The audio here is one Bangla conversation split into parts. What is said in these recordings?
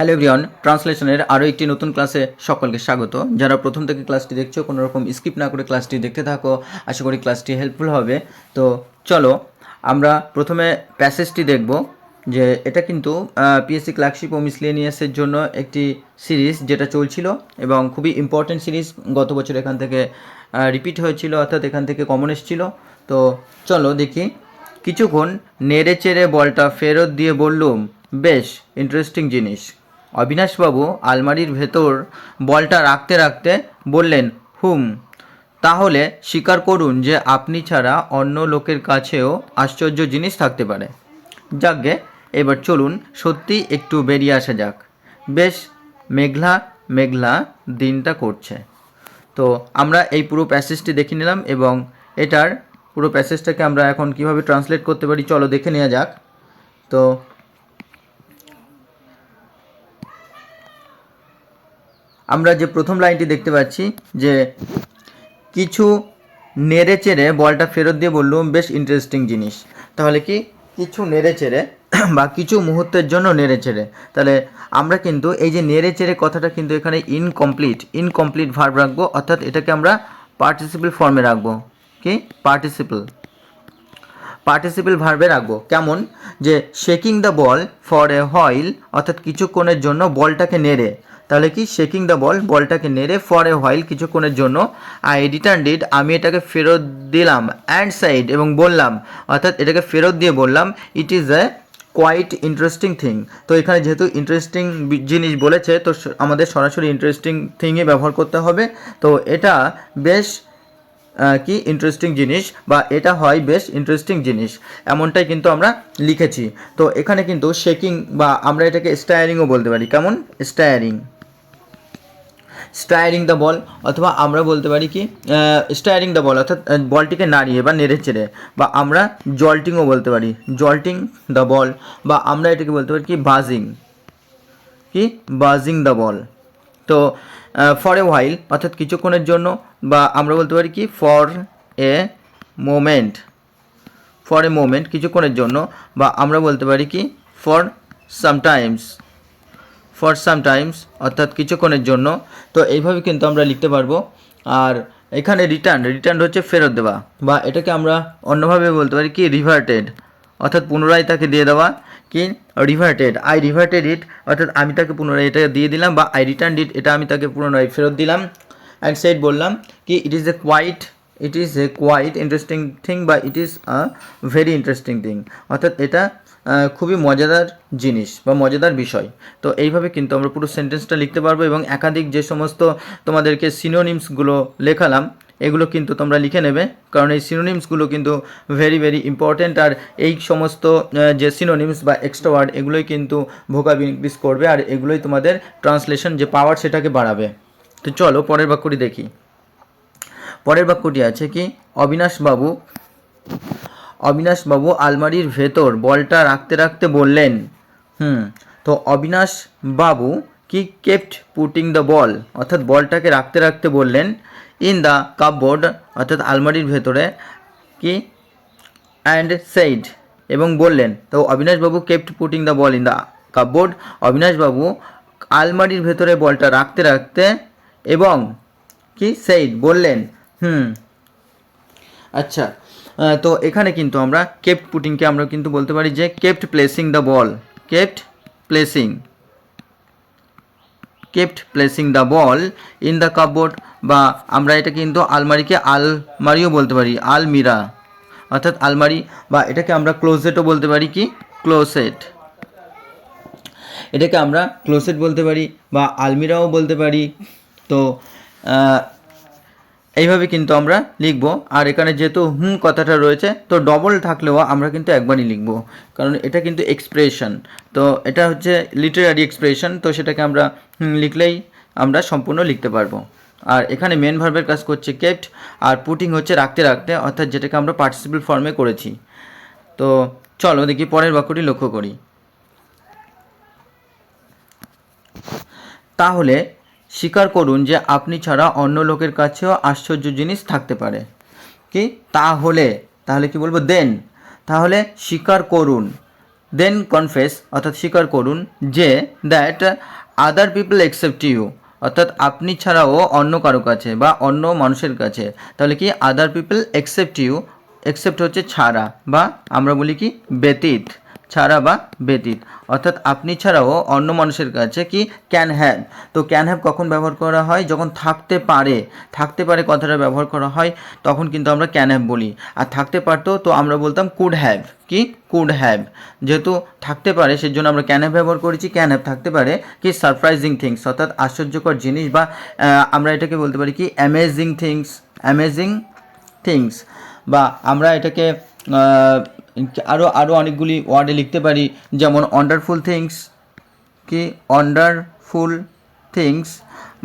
হ্যালো এভরিওয়ান, ট্রান্সলেশনের আরও একটি নতুন ক্লাসে সকলকে স্বাগত। যারা প্রথম থেকে ক্লাসটি দেখছো কোনো রকম স্কিপ না করে ক্লাসটি দেখতে থাকো, আশা করি ক্লাসটি হেল্পফুল হবে। তো চলো আমরা প্রথমে প্যাসেজটি দেখব। যে এটা কিন্তু পিএসসি ক্লার্কশিপ ও মিসলেনিয়াসের জন্য একটি সিরিজ যেটা চলছিল এবং খুবই ইম্পর্টেন্ট সিরিজ। গত বছর এখান থেকে রিপিট হয়েছিল, অর্থাৎ এখান থেকে কমন এসেছিল। তো চলো দেখি। কিছুক্ষণ নেড়ে চেড়ে বলটা ফেরত দিয়ে বললুম, বেশ ইন্টারেস্টিং জিনিস। অবিনাশবাবু আলমারির ভেতর বলটা রাখতে রাখতে বললেন, তাহলে স্বীকার করুন যে আপনি ছাড়া অন্য লোকের কাছেও আশ্চর্য জিনিস থাকতে পারে। যাকগে, এবার চলুন সত্যি একটু বেরিয়ে আসা যাক। বেশ মেঘলা মেঘলা দিনটা করছে। তো আমরা এই পুরো প্যাসেজটি দেখে নিলাম এবং এটার পুরো প্যাসেজটাকে আমরা এখন কিভাবে ট্রান্সলেট করতে পারি চলো দেখে নেওয়া যাক। তো আমরা যে প্রথম লাইনটি দেখতে পাচ্ছি যে কিছু নেড়ে চেড়ে বলটা ফেরত দিয়ে বললুম, বেশ ইন্টারেস্টিং জিনিস। তাহলে কি কিছু নেড়ে চেড়ে বা কিছু মুহূর্তের জন্য নেড়ে চেড়ে, তাহলে আমরা কিন্তু এই যে নেড়ে চেড়ে কথাটা কিন্তু এখানে ইনকমপ্লিট ভার্ব রাখবো, অর্থাৎ এটাকে আমরা পার্টিসিপল ফর্মে রাখবো। কি পার্টিসিপল ভার্বে রাখবো। কেমন? যে shaking the ball for a while, অর্থাৎ কিছুক্ষণের জন্য বলটাকে নেড়ে। তাহলে কি শেকিং দ্য বলটাকে নেড়ে, ফর এ হোয়াইল কিছুক্ষণের জন্য, আই রিটার্নড ইট আমি এটাকে ফেরত দিলাম, অ্যান্ড সাইড এবং বললাম, অর্থাৎ এটাকে ফেরত দিয়ে বললাম, it is a quite interesting thing. তো এখানে যেহেতু ইন্টারেস্টিং জিনিস বলেছে, তো আমাদের সরাসরি ইন্টারেস্টিং থিংই ব্যবহার করতে হবে। তো এটা বেশ কি ইন্টারেস্টিং জিনিস, বা এটা হয় বেশ ইন্টারেস্টিং জিনিস, এমনটাই কিন্তু আমরা লিখেছি। তো এখানে কিন্তু শেকিং বা আমরা এটাকে স্টায়ারিংও বলতে পারি। কেমন? স্টায়ারিং দ্য বল, অথবা আমরা বলতে পারি কি স্টায়ারিং দ্য বল, অর্থাৎ বলটিকে নাড়িয়ে বা নেড়ে চেড়ে, বা আমরা জল্টিংও বলতে পারি, জল্টিং দ্য বল, বা আমরা এটাকে বলতে পারি কি বাজিং দ্য বল। তো ফর এ হোয়াইল অর্থাৎ কিছুক্ষণের জন্য, বা আমরা বলতে পারি কি ফর এ মোমেন্ট কিছুক্ষণের জন্য, বা আমরা বলতে পারি কি ফর সামটাইমস অর্থাৎ কিছুক্ষণের জন্য। তো এইভাবে কিন্তু আমরা লিখতে পারবো। আর এখানে রিটার্ন হচ্ছে ফেরত দেওয়া, বা এটাকে আমরা অন্যভাবে বলতে পারি কি রিভার্টেড, অর্থাৎ পুনরায় তাকে দিয়ে দেওয়া। কি আই রিভার্টেড ইট, অর্থাৎ আমি তাকে পুনরায় এটা দিয়ে দিলাম, বা আই রিটার্নড ইট এটা আমি তাকে পুনরায় ফেরত দিলাম। অ্যান্ড সেড বললাম কি it is a quite interesting thing, বা it is a very interesting thing, অর্থাৎ এটা খুবই মজাদার জিনিস বা মজাদার বিষয়। তো এইভাবে কিন্তু আমরা পুরো সেন্টেন্সটা লিখতে পারবো, এবং একাধিক যে সমস্ত তোমাদেরকে সিনোনিমসগুলো লেখালাম এগুলো কিন্তু তোমরা লিখে নেবে, কারণ এই সিনোনিমসগুলো কিন্তু ভেরি ইম্পর্ট্যান্ট। আর এই সমস্ত যে সিনোনিমস বা এক্সট্রা ওয়ার্ড এগুলোই কিন্তু ভোকাবুলারি ইনক্রিজ করবে, আর এগুলোই তোমাদের ট্রান্সলেশন যে পাওয়ার সেটাকে বাড়াবে। তো চলো পরের বাক্যটি দেখি। পরের বাক্যটি আছে কি অবিনাশবাবু আলমারির ভেতর বলটা রাখতে রাখতে বললেন। তো অবিনাশবাবু কি কেপ্ট পুটিং দ্য বল, অর্থাৎ বলটাকে রাখতে রাখতে বললেন, ইন দ্য কাপবোর্ড অর্থাৎ আলমারির ভেতরে, কি অ্যান্ড সেইড এবং বললেন। তো অবিনাশবাবু kept putting the ball in the cupboard, অবিনাশবাবু আলমারির ভেতরে বলটা রাখতে রাখতে এবং কি সেইড বললেন। আচ্ছা, তো এখানে কিন্তু আমরা কেপ্ট পুটিংকে আমরা কিন্তু বলতে পারি যে kept placing the ball, kept placing the ball in the cupboard, বা আমরা এটা কিন্তু আলমারিকে আলমারিও বলতে পারি, আলমিরা অর্থাৎ আলমারি, বা এটাকে আমরা ক্লোজেটও বলতে পারি, কি এটাকে আমরা ক্লোজেট বলতে পারি বা আলমিরাও বলতে পারি। তো এইভাবে কিন্তু আমরা লিখব। আর এখানে যেহেতু কথাটা রয়েছে, তো ডবল থাকলেও আমরা কিন্তু একবারই লিখব, কারণ এটা কিন্তু এক্সপ্রেশন। তো এটা হচ্ছে লিটারারি এক্সপ্রেশন, তো সেটাকে আমরা লিখলেই আমরা সম্পূর্ণ লিখতে পারবো। আর এখানে মেন ভার্বের কাজ করছে কেপ্ট, আর পুটিং হচ্ছে রাখতে রাখতে, অর্থাৎ যেটাকে আমরা পার্টিসিপল ফর্মে করেছি। তো চলো দেখি পরের বাক্যটি লক্ষ্য করি। তাহলে স্বীকার করুন যে আপনি ছাড়া অন্য লোকের কাছেও আশ্চর্য জিনিস থাকতে পারে। কি তাহলে কি বলবো? দেন, তাহলে স্বীকার করুন দেন কনফেস অর্থাৎ স্বীকার করুন যে that other people accept you, অর্থাৎ আপনি ছাড়াও অন্য কারো কাছে বা অন্য মানুষের কাছে, তাহলে কি other people accept you, accept হচ্ছে ছাড়া বা আমরা বলি কি ব্যতীত, ছাড়া বা ব্যতীত, অর্থাৎ আপনি ছাড়াও অন্য মানুষের কাছে কি ক্যান হ্যাভ। তো ক্যান হ্যাভ কখন ব্যবহার করা হয়? যখন থাকতে পারে, থাকতে পারে কথাটা ব্যবহার করা হয় তখন কিন্তু আমরা ক্যান হ্যাভ বলি। আর থাকতে পারতো তো আমরা বলতাম কুড হ্যাভ, কি কুড হ্যাভ। যেহেতু থাকতে পারে সেজন্য আমরা ক্যান হ্যাভ ব্যবহার করেছি। ক্যান হ্যাভ থাকতে পারে কি সারপ্রাইজিং থিংস, অর্থাৎ আশ্চর্যকর জিনিস বা আমরা এটাকে বলতে পারি কি অ্যামেজিং থিংস, অ্যামেজিং থিংস, বা আমরা এটাকে আরও অনেকগুলি ওয়ার্ডে লিখতে পারি, যেমন ওয়ান্ডারফুল থিংস, কি ওয়ান্ডারফুল থিংস,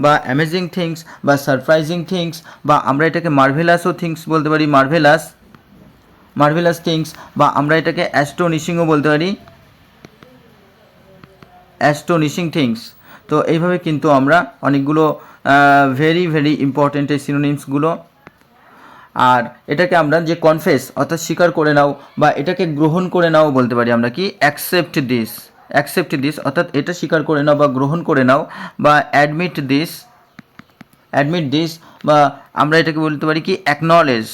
বা অ্যামেজিং থিংস, বা সারপ্রাইজিং থিংস, বা আমরা এটাকে মার্ভেলাসও থিংস বলতে পারি, মার্ভেলাস, মার্ভেলাস থিংস, বা আমরা এটাকে অ্যাস্টোনিশিংও বলতে পারি, অ্যাস্টোনিশিং থিংস। তো এইভাবে কিন্তু আমরা অনেকগুলো ভেরি ভেরি ইম্পর্টেন্ট এই সিনোনিমসগুলো। আর এটাকে আমরা যে কনফেস অর্থাৎ স্বীকার করে নাও বা এটাকে গ্রহণ করে নাও বলতে পারি আমরা কি অ্যাকসেপ্ট দিস, অ্যাকসেপ্ট দিস, অর্থাৎ এটা স্বীকার করে নাও বা গ্রহণ করে নাও, বা অ্যাডমিট দিস, অ্যাডমিট দিস, বা আমরা এটাকে বলতে পারি কি অ্যাকনলেজ,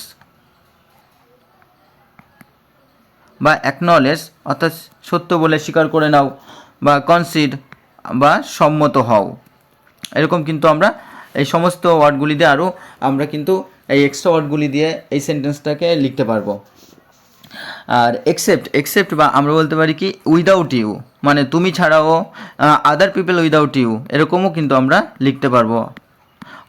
বা অ্যাকনলেজ অর্থাৎ সত্য বলে স্বীকার করে নাও, বা কনসিড বা সম্মত হও। এরকম কিন্তু আমরা এই সমস্ত ওয়ার্ডগুলি দিয়ে আরও আমরা কিন্তু এই এক্সট্রা ওয়ার্ডগুলি দিয়ে এই সেন্টেন্সটাকে লিখতে পারবো। আর এক্সেপ্ট, এক্সেপ্ট বা আমরা বলতে পারি কি উইদাউট ইউ, মানে তুমি ছাড়াও, আদার পিপল উইদাউট ইউ, এরকমও কিন্তু আমরা লিখতে পারবো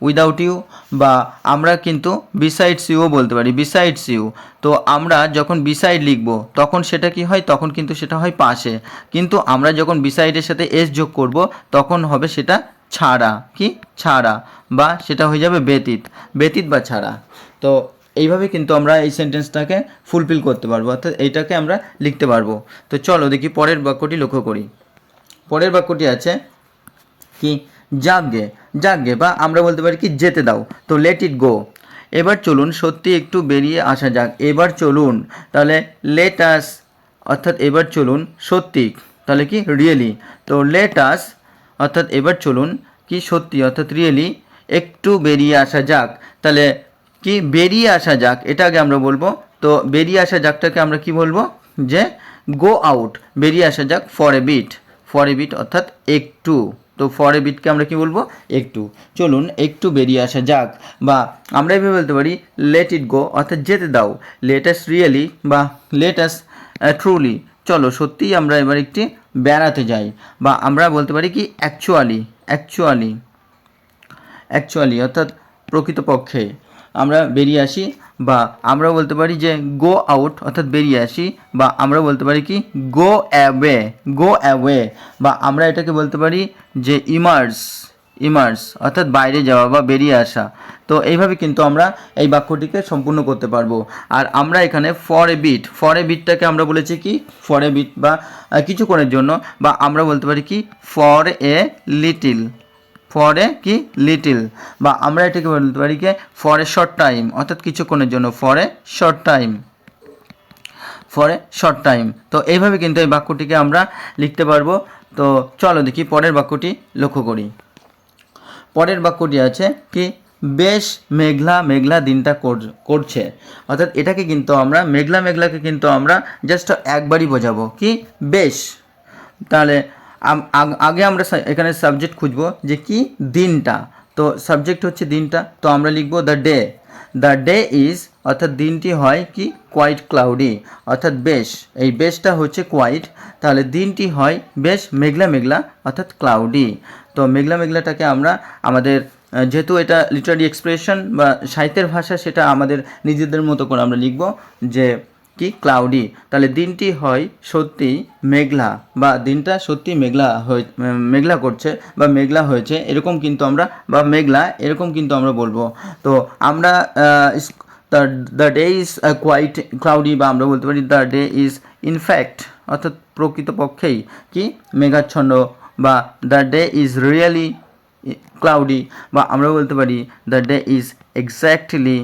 উইদাউট ইউ। বা আমরা কিন্তু বিসাইডস ইউও বলতে পারি, বিসাইডস ইউ। তো আমরা যখন বিসাইড লিখব তখন সেটা কি হয়, তখন কিন্তু সেটা হয় পাশে, কিন্তু আমরা যখন বিসাইডের সাথে এস যোগ করব তখন হবে সেটা ছাড়া, কি ছাড়া, বা সেটা হয়ে যাবে ব্যতীত, ব্যতীত বা ছাড়া। তো এইভাবে কিন্তু আমরা এই সেন্টেন্সটাকে ফুলফিল করতে পারবো, অর্থাৎ এইটাকে আমরা লিখতে পারবো। তো চলো দেখি পরের বাক্যটি লক্ষ্য করি। পরের বাক্যটি আছে কি যাগে, যাগে বা আমরা বলতে পারি কি যেতে দাও। তো লেট ইট গো। এবার চলুন সত্যি একটু বেরিয়ে আসা যাক। এবার চলুন, তাহলে লেট আস, অর্থাৎ এবার চলুন সত্যি, তাহলে কি রিয়েলি। তো লেট আস অর্থাৎ এবার চলুন কি সত্যি অর্থাৎ রিয়েলি একটু বেরিয়ে আসা যাক। তাহলে কি বেরিয়ে আসা যাক, এটা আগে আমরা বলবো। তো বেরিয়ে আসা যাকটাকে আমরা কি বলবো, যে গো আউট, বেরিয়ে আসা যাক for a bit, for a bit অর্থাৎ একটু। তো ফর এ বিটকে আমরা কি বলবো, একটু। চলুন একটু বেরিয়ে আসা যাক, বা আমরা এভাবে বলতে পারি লেট ইট গো অর্থাৎ যেতে দাও, লেট আস রিয়েলি বা লেট আস ট্রুলি, চলো সত্যিই আমরা এবার একটি বেড়াতে যাই। বা আমরা বলতে পারি কি অ্যাকচুয়ালি, অ্যাকচুয়ালি, অ্যাকচুয়ালি অর্থাৎ প্রকৃতপক্ষে আমরা বেরিয়ে আসি। বা আমরা বলতে পারি যে গো আউট অর্থাৎ বেরিয়ে আসি, বা আমরা বলতে পারি কি গো অ্যাওয়ে, গো অ্যাওয়ে, বা আমরা এটাকে বলতে পারি যে ইমার্স, ইমার্স অর্থাৎ বাইরে যাওয়া বা বেরিয়ে আসা। তো এইভাবে কিন্তু আমরা এই বাক্যটিকে সম্পূর্ণ করতে পারবো। আর আমরা এখানে for a bit, for a বিটটাকে আমরা বলেছি কি ফর এ বিট বা কিছুক্ষণের জন্য, বা আমরা বলতে পারি কি for a little, for a কি লিটিল, বা আমরা এটাকে বলতে পারি কি ফর এ শর্ট টাইম অর্থাৎ কিছুক্ষণের জন্য, for a short time, for a short time. তো এইভাবে কিন্তু এই বাক্যটিকে আমরা লিখতে পারবো। তো চলো দেখি পরের বাক্যটি লক্ষ্য করি। পরের বাক্যটি আছে কি বেশ মেঘলা মেঘলা দিনটা করছে, অর্থাৎ এটাকে কিন্তু আমরা মেঘলা মেঘলাকে কিন্তু আমরা জাস্ট একবারই বোঝাবো কি বেশ। তাহলে আগে আমরা এখানে সাবজেক্ট খুঁজবো যে কি দিনটা। তো সাবজেক্ট হচ্ছে দিনটা, তো আমরা লিখবো the day, the day is অর্থাৎ দিনটি হয় কি কোয়াইট ক্লাউডি, অর্থাৎ বেশ, এই বেশটা হচ্ছে কোয়াইট, তাহলে দিনটি হয় বেশ মেঘলা মেঘলা অর্থাৎ ক্লাউডি। তো মেঘলা মেঘলাটাকে আমরা আমাদের যেহেতু এটা লিটারারি এক্সপ্রেশন বা সাহিত্যের ভাষা, সেটা আমাদের নিজেদের মতো করে আমরা লিখব যে কি ক্লাউডি, তাহলে দিনটি হয় সত্যি মেঘলা, বা দিনটা সত্যি মেঘলা মেঘলা করছে বা মেঘলা হয়েছে এরকম কিন্তু আমরা, বা মেঘলা এরকম কিন্তু আমরা বলবো। তো আমরা the day is quite cloudy, বা আমরা বলতে পারি দ্য ডে ইজ ইনফ্যাক্ট অর্থাৎ প্রকৃতপক্ষেই কি মেঘাচ্ছন্ন, বা the day is really cloudy, বা আমরা বলতে পারি the day is exactly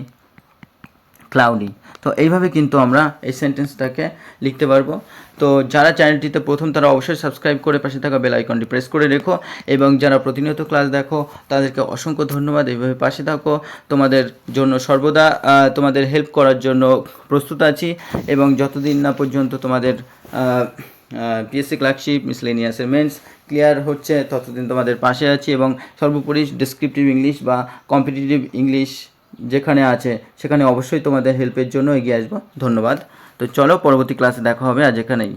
cloudy. তো এইভাবে কিন্তু আমরা এই সেন্টেন্সটাকে লিখতে পারবো। তো যারা চ্যানেলটিতে প্রথম তারা অবশ্যই সাবস্ক্রাইব করে পাশে থাকা বেল আইকনটি প্রেস করে রেখো, এবং যারা প্রতিনিয়ত ক্লাস দেখো তাদেরকে অসংখ্য ধন্যবাদ। এইভাবে পাশে থাকো, তোমাদের জন্য সর্বদা তোমাদের হেল্প করার জন্য প্রস্তুত আছি, এবং যতদিন না পর্যন্ত তোমাদের পিএসসি ক্লার্কশিপ মিসলেনিয়াসের মেন্স ক্লিয়ার হচ্ছে ততদিন তোমাদের পাশে আছি, এবং সর্বোপরি ডেসক্রিপটিভ ইংলিশ বা কম্পিটিটিভ ইংলিশ যেখানে আছে সেখানে অবশ্যই তোমাদের হেল্পের জন্য এগিয়ে আসবো। ধন্যবাদ। তো চলো পরবর্তী ক্লাসে দেখা হবে, আজ এখানেই।